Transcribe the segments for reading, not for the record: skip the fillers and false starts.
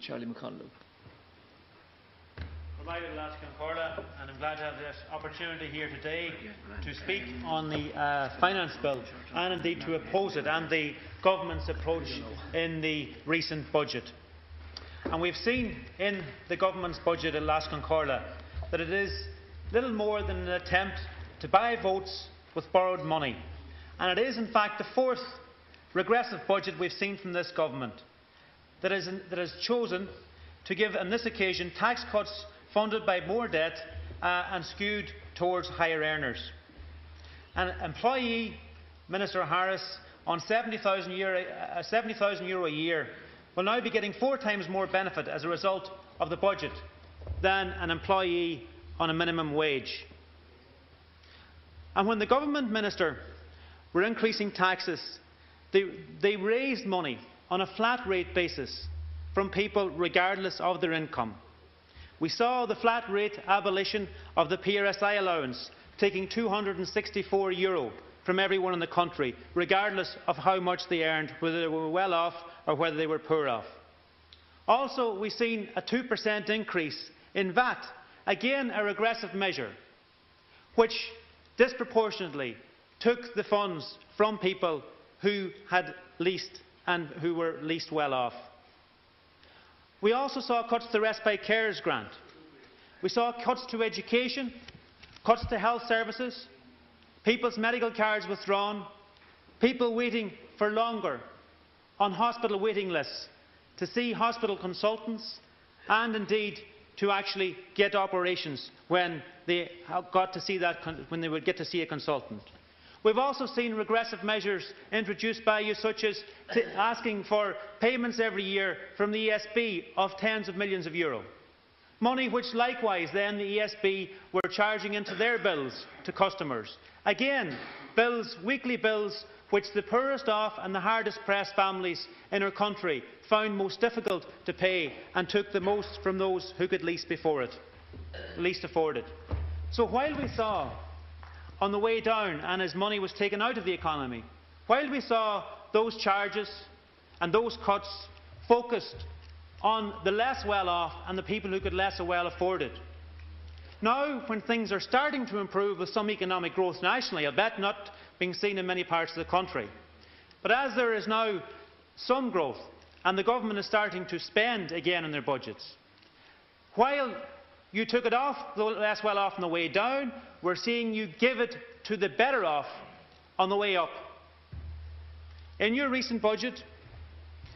Charlie McConalogue. And I'm glad to have this opportunity here today to speak on the finance bill and indeed to oppose it and the government's approach in the recent budget. And we've seen in the government's budget in Lasconcorla that it is little more than an attempt to buy votes with borrowed money. And it is in fact the fourth regressive budget we've seen from this government that has chosen to give on this occasion tax cuts funded by more debt and skewed towards higher earners. An employee, Minister Harris, on €70,000 a year will now be getting 4 times more benefit as a result of the budget than an employee on a minimum wage. And when the government minister were increasing taxes, they raised money on a flat rate basis from people regardless of their income. We saw the flat rate abolition of the PRSI allowance, taking €264 from everyone in the country, regardless of how much they earned, whether they were well off or whether they were poor off. Also, we've seen a 2% increase in VAT, again a regressive measure, which disproportionately took the funds from people who had least and who were least well off. We also saw cuts to the Respite Carers grant. We saw cuts to education, cuts to health services, people's medical cards withdrawn, people waiting for longer on hospital waiting lists to see hospital consultants and indeed to actually get operations when they would get to see a consultant. We've also seen regressive measures introduced by you, such as asking for payments every year from the ESB of tens of millions of euro. Money which likewise then the ESB were charging into their bills to customers. Again, bills, weekly bills, which the poorest off and the hardest pressed families in our country found most difficult to pay and took the most from those who could least afford it. So while we saw on the way down and as money was taken out of the economy, while we saw those charges and those cuts focused on the less well off and the people who could less well afford it. Now, when things are starting to improve with some economic growth nationally, albeit not being seen in many parts of the country, but as there is now some growth and the government is starting to spend again in their budgets, while you took it off the less well off on the way down, we're seeing you give it to the better off on the way up. In your recent budget,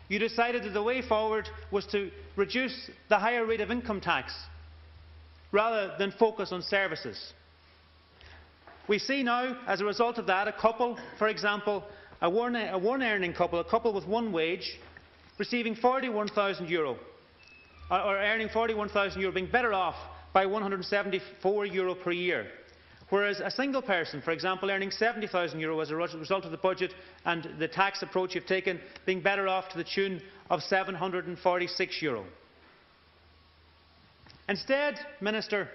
you decided that the way forward was to reduce the higher rate of income tax rather than focus on services. We see now, as a result of that, a couple, for example, a one-earning couple, a couple with one wage, receiving €41,000, or earning €41,000, being better off by €174 per year. Whereas a single person, for example, earning €70,000 as a result of the budget and the tax approach you've taken, being better off to the tune of €746. Instead, Minister,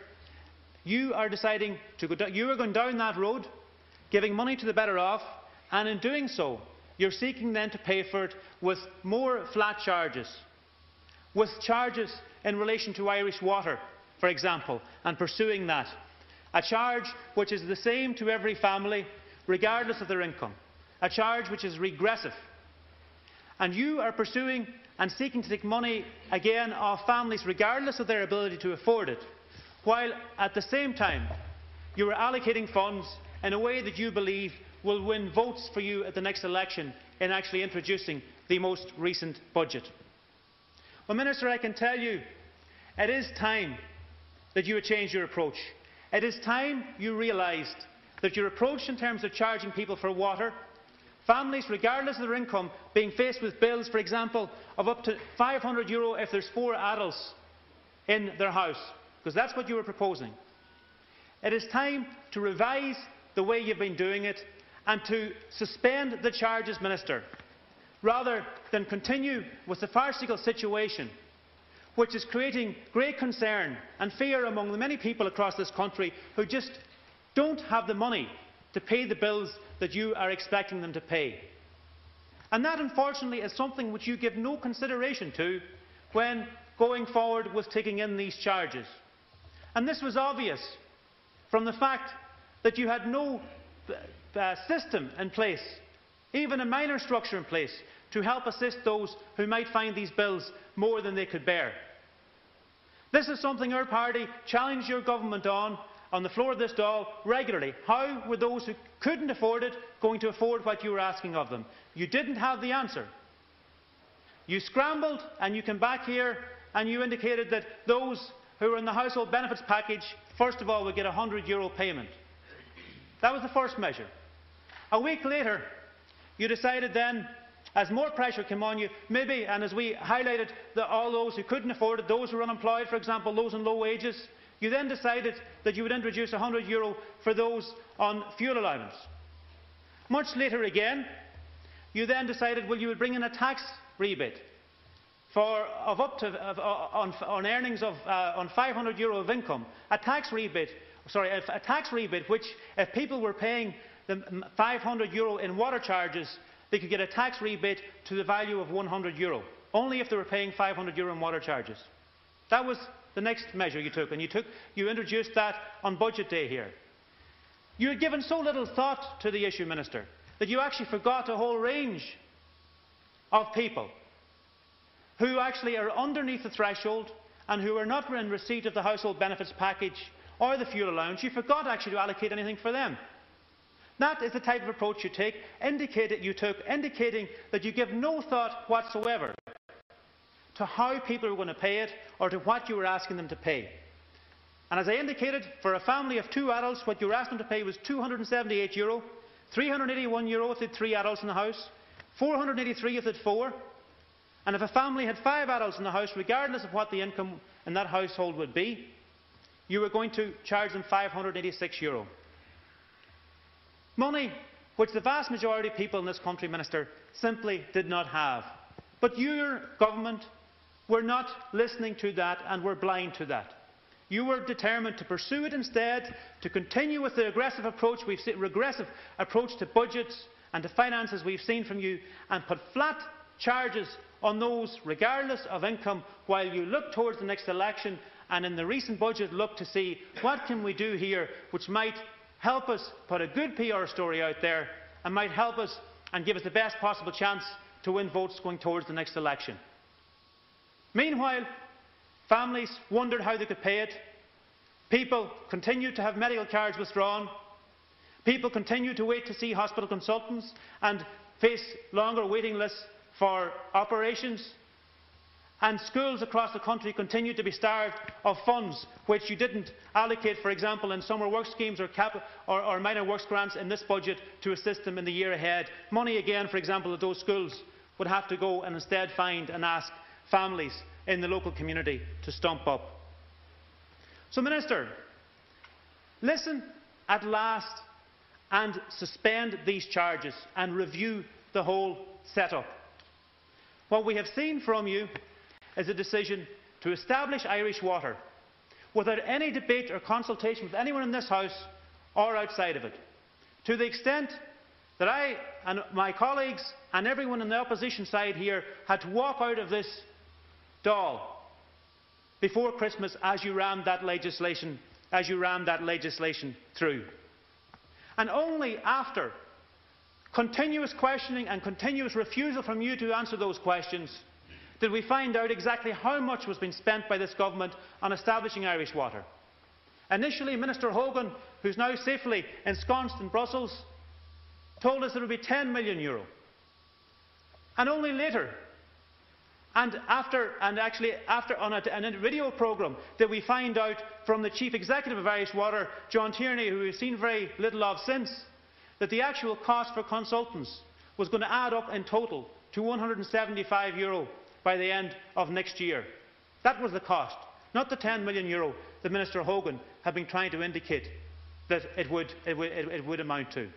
you are deciding you are going down that road, giving money to the better off, and in doing so, you're seeking then to pay for it with more flat charges, with charges in relation to Irish water, for example, and pursuing that. A charge which is the same to every family, regardless of their income. A charge which is regressive. And you are pursuing and seeking to take money again off families, regardless of their ability to afford it, while at the same time you are allocating funds in a way that you believe will win votes for you at the next election in actually introducing the most recent budget. Well, Minister, I can tell you, it is time that you would change your approach. It is time you realised that your approach in terms of charging people for water, families regardless of their income being faced with bills, for example, of up to €500 if there's 4 adults in their house, because that's what you were proposing. It is time to revise the way you've been doing it and to suspend the charges, Minister, rather than continue with the farcical situation which is creating great concern and fear among the many people across this country who just don't have the money to pay the bills that you are expecting them to pay. And that, unfortunately, is something which you give no consideration to when going forward with taking in these charges. And this was obvious from the fact that you had no system in place, even a minor structure in place, to help assist those who might find these bills more than they could bear. This is something our party challenged your government on the floor of this Dáil regularly. How were those who couldn't afford it going to afford what you were asking of them? You didn't have the answer. You scrambled and you came back here and you indicated that those who were in the household benefits package, first of all, would get a €100 payment. That was the first measure. A week later, you decided then, as more pressure came on you, maybe, and as we highlighted all those who couldn't afford it, those who were unemployed, for example, those on low wages, you then decided that you would introduce €100 for those on fuel allowance. Much later again, you then decided, well, you would bring in a tax rebate on earnings of on €500 of income, a tax rebate which, if people were paying the €500 in water charges, they could get a tax rebate to the value of €100, only if they were paying €500 in water charges. That was the next measure you took, and you introduced that on budget day here. You had given so little thought to the issue, Minister, that you actually forgot a whole range of people who actually are underneath the threshold and who are not in receipt of the household benefits package or the fuel allowance. You forgot actually to allocate anything for them. That is the type of approach you took, indicating that you give no thought whatsoever to how people are going to pay it or to what you were asking them to pay. And as I indicated, for a family of 2 adults, what you were asking them to pay was €278, €381 if they had 3 adults in the house, €483 if they had 4. And if a family had 5 adults in the house, regardless of what the income in that household would be, you were going to charge them €586. Money which the vast majority of people in this country, Minister, simply did not have. But your government were not listening to that and were blind to that. You were determined to pursue it instead, to continue with the regressive approach to budgets and to finances we've seen from you, and put flat charges on those regardless of income, while you look towards the next election and in the recent budget look to see what can we do here which might help us put a good PR story out there and might help us and give us the best possible chance to win votes going towards the next election. Meanwhile, families wondered how they could pay it. People continued to have medical cards withdrawn. People continued to wait to see hospital consultants and face longer waiting lists for operations. And schools across the country continued to be starved of funds which you didn't allocate, for example, in summer work schemes or minor works grants in this budget to assist them in the year ahead. Money again, for example, that those schools would have to go and instead find and ask families in the local community to stump up. So, Minister, listen at last and suspend these charges and review the whole setup. What we have seen from you is a decision to establish Irish Water without any debate or consultation with anyone in this House or outside of it, to the extent that I and my colleagues and everyone on the opposition side here had to walk out of this Dáil before Christmas as you rammed that legislation through. And only after continuous questioning and continuous refusal from you to answer those questions did we find out exactly how much was being spent by this government on establishing Irish Water. Initially, Minister Hogan, who is now safely ensconced in Brussels, told us it would be €10 million. And only later, and on a video programme, did we find out from the Chief Executive of Irish Water, John Tierney, who we've seen very little of since, that the actual cost for consultants was going to add up in total to €175 by the end of next year. That was the cost, not the €10 million that Minister Hogan had been trying to indicate that it would amount to.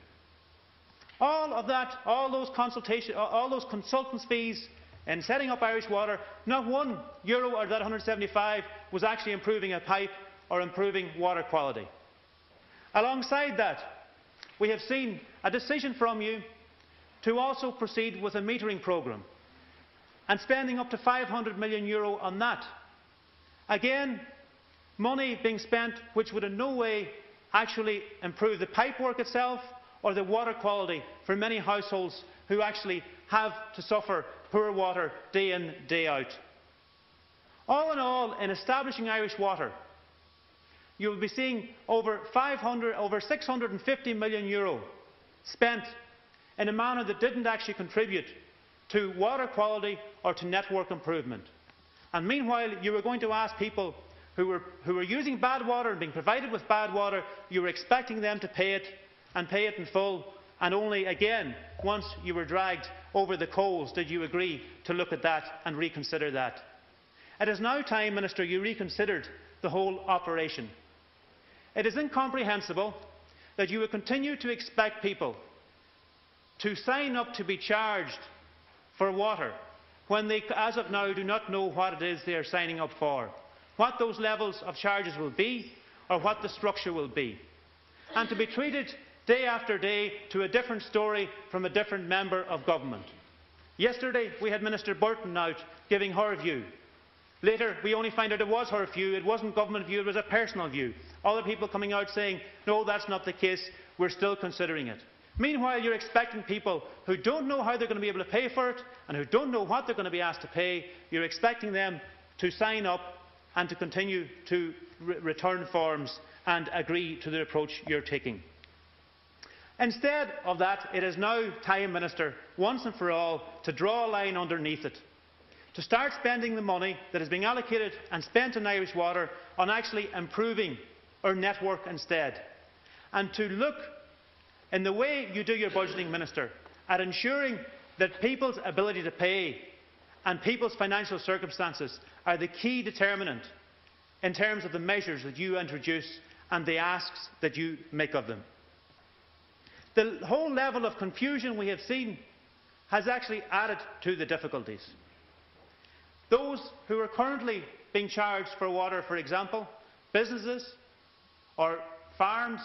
All of that, all those consultants' fees in setting up Irish Water, not €1 of that 175 was actually improving a pipe or improving water quality. Alongside that, we have seen a decision from you to also proceed with a metering programme. and spending up to €500 million on that. Again, money being spent which would in no way actually improve the pipework itself or the water quality for many households who actually have to suffer poor water day in, day out. All in all, in establishing Irish Water, you will be seeing over €650 million spent in a manner that didn't actually contribute to water quality or to network improvement. And meanwhile, you were going to ask people who were using bad water and being provided with bad water, you were expecting them to pay it and pay it in full, and only again, once you were dragged over the coals, did you agree to look at that and reconsider that. It is now time, Minister, you reconsidered the whole operation. It is incomprehensible that you would continue to expect people to sign up to be charged for water when they, as of now, do not know what it is they are signing up for, what those levels of charges will be, or what the structure will be, and to be treated day after day to a different story from a different member of government. Yesterday we had Minister Burton out giving her view. Later we only find out it was her view, it wasn't government view, it was a personal view. Other people coming out saying, no, that's not the case, we're still considering it. Meanwhile, you're expecting people who don't know how they're going to be able to pay for it and who don't know what they're going to be asked to pay, you're expecting them to sign up and to continue to return forms and agree to the approach you're taking. Instead of that, it is now time, Minister, once and for all, to draw a line underneath it, to start spending the money that is being allocated and spent in Irish Water on actually improving our network instead, and to look, in the way you do your budgeting, Minister, at ensuring that people's ability to pay and people's financial circumstances are the key determinant in terms of the measures that you introduce and the asks that you make of them. The whole level of confusion we have seen has actually added to the difficulties. Those who are currently being charged for water, for example, businesses or farms,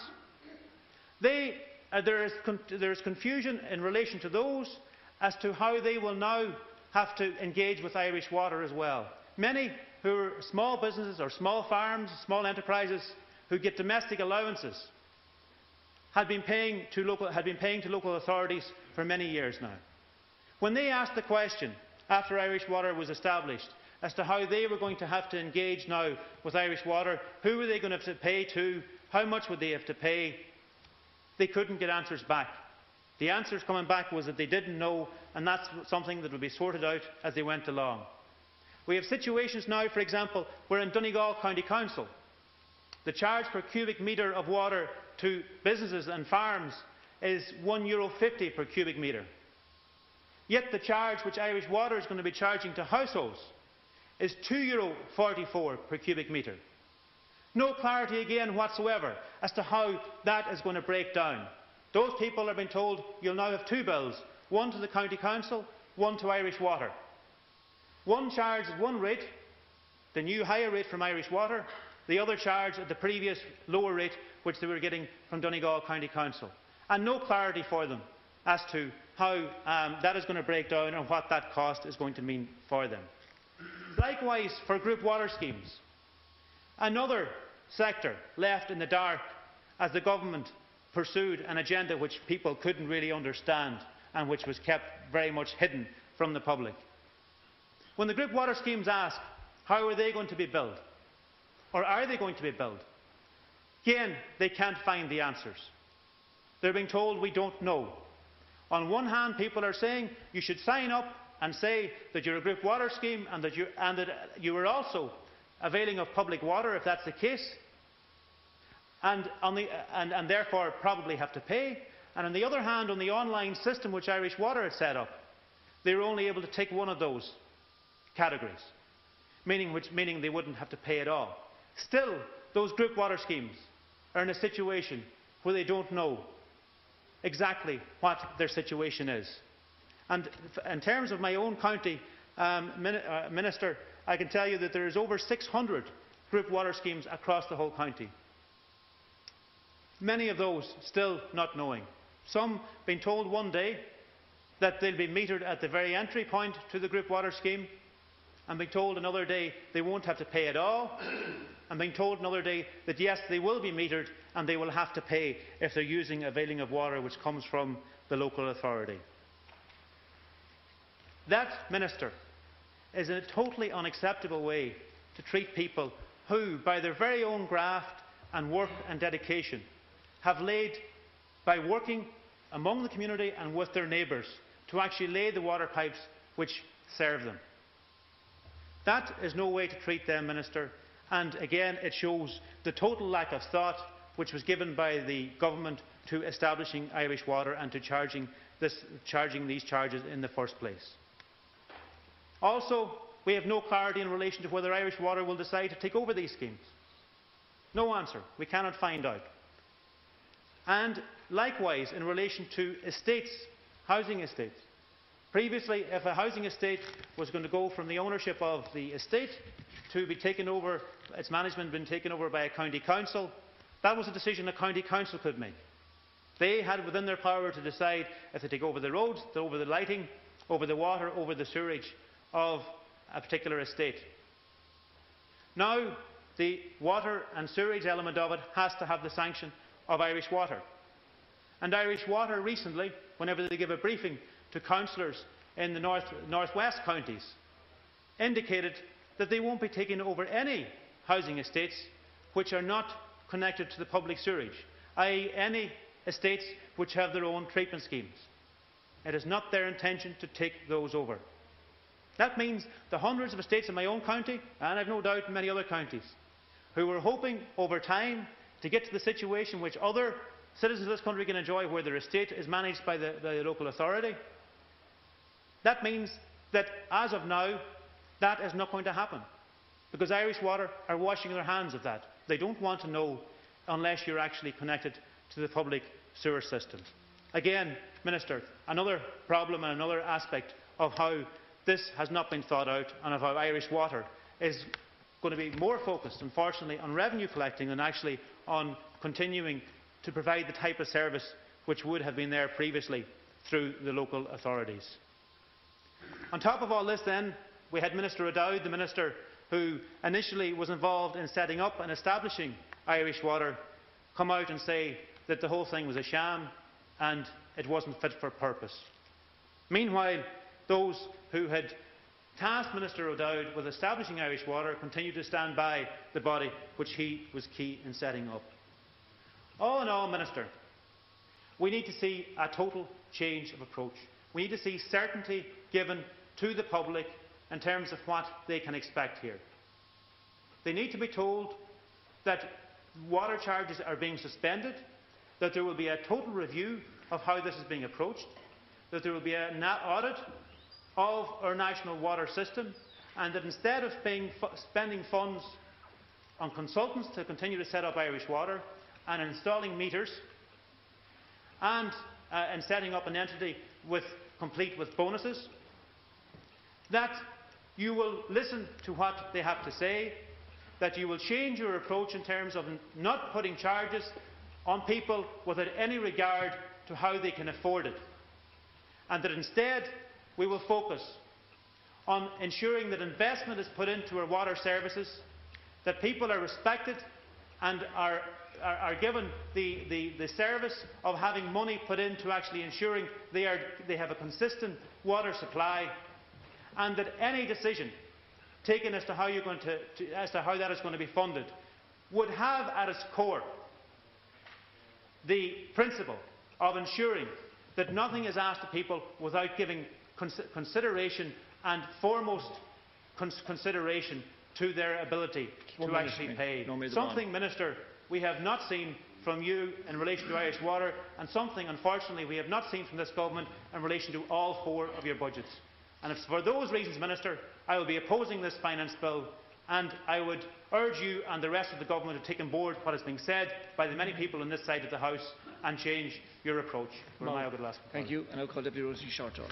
there is confusion in relation to those as to how they will now have to engage with Irish Water as well. Many who are small businesses or small farms, small enterprises who get domestic allowances had been paying to local authorities for many years now. When they asked the question after Irish Water was established as to how they were going to have to engage now with Irish Water, who were they going to have to pay to, how much would they have to pay, they couldn't get answers back. The answers coming back was that they didn't know, and that's something that would be sorted out as they went along. We have situations now, for example, where in Donegal County Council, the charge per cubic metre of water to businesses and farms is €1.50 per cubic metre. Yet the charge which Irish Water is going to be charging to households is €2.44 per cubic metre. No clarity again whatsoever as to how that is going to break down. Those people are being told you'll now have two bills, one to the County Council, one to Irish Water. One charge at one rate, the new higher rate from Irish Water, the other charge at the previous lower rate which they were getting from Donegal County Council. And no clarity for them as to how that is going to break down and what that cost is going to mean for them. Likewise for group water schemes. Another sector left in the dark as the government pursued an agenda which people couldn't really understand and which was kept very much hidden from the public. When the group water schemes ask, how are they going to be billed? Or are they going to be billed? Again, they can't find the answers. They're being told we don't know. On one hand, people are saying you should sign up and say that you're a group water scheme and that you are also availing of public water if that's the case, and therefore probably have to pay. And on the other hand, on the online system which Irish Water had set up, they were only able to tick one of those categories, meaning they wouldn't have to pay at all. Still, those group water schemes are in a situation where they don't know exactly what their situation is. And in terms of my own county, Minister, I can tell you that there is over 600 group water schemes across the whole county. Many of those still not knowing. Some being told one day that they'll be metered at the very entry point to the group water scheme, and being told another day they won't have to pay at all, and being told another day that yes, they will be metered and they will have to pay if they're using availing of water which comes from the local authority. That, Minister, is a totally unacceptable way to treat people who, by their very own graft and work and dedication, have laid, by working among the community and with their neighbours, to actually lay the water pipes which serve them. That is no way to treat them, Minister, and again it shows the total lack of thought which was given by the government to establishing Irish Water and to charging these charges in the first place. Also, we have no clarity in relation to whether Irish Water will decide to take over these schemes. No answer. We cannot find out. And likewise, in relation to estates, housing estates. Previously, if a housing estate was going to go from the ownership of the estate to be taken over, its management been taken over by a county council, that was a decision a county council could make. They had within their power to decide if they take over the roads, over the lighting, over the water, over the sewerage of a particular estate. Now, the water and sewerage element of it has to have the sanction of Irish Water. And Irish Water recently, whenever they give a briefing to councillors in the northwest counties, indicated that they won't be taking over any housing estates which are not connected to the public sewerage, i.e. any estates which have their own treatment schemes. It is not their intention to take those over. That means the hundreds of estates in my own county, and I've no doubt in many other counties, who were hoping over time to get to the situation which other citizens of this country can enjoy, where their estate is managed by the local authority. That means that, as of now, that is not going to happen, because Irish Water are washing their hands of that. They don't want to know unless you're actually connected to the public sewer system. Again, Minister, another problem and another aspect of how this has not been thought out, and of how Irish Water is going to be more focused, unfortunately, on revenue collecting than actually on continuing to provide the type of service which would have been there previously through the local authorities. On top of all this then, we had Minister O'Dowd, the Minister who initially was involved in setting up and establishing Irish Water, come out and say that the whole thing was a sham and it wasn't fit for purpose. Meanwhile, those who had tasked Minister O'Dowd with establishing Irish Water continue to stand by the body which he was key in setting up. All in all, Minister, we need to see a total change of approach. We need to see certainty given to the public in terms of what they can expect here. They need to be told that water charges are being suspended, that there will be a total review of how this is being approached, that there will be an audit of our national water system, and that instead of spending funds on consultants to continue to set up Irish Water and installing meters and setting up an entity complete with bonuses, that you will listen to what they have to say, that you will change your approach in terms of not putting charges on people without any regard to how they can afford it, and that instead we will focus on ensuring that investment is put into our water services, that people are respected and are given the service of having money put into actually ensuring they have a consistent water supply, and that any decision taken as to how that is going to be funded would have at its core the principle of ensuring that nothing is asked of people without giving consideration, and foremost consideration to their ability to actually pay. Something, Minister, we have not seen from you in relation to Irish Water, and something, unfortunately, we have not seen from this government in relation to all four of your budgets. And it's for those reasons, Minister, I will be opposing this finance bill, and I would urge you and the rest of the government to take on board what is being said by the many people on this side of the House and change your approach. Thank you, and I'll call Deputy Rosie Shortall.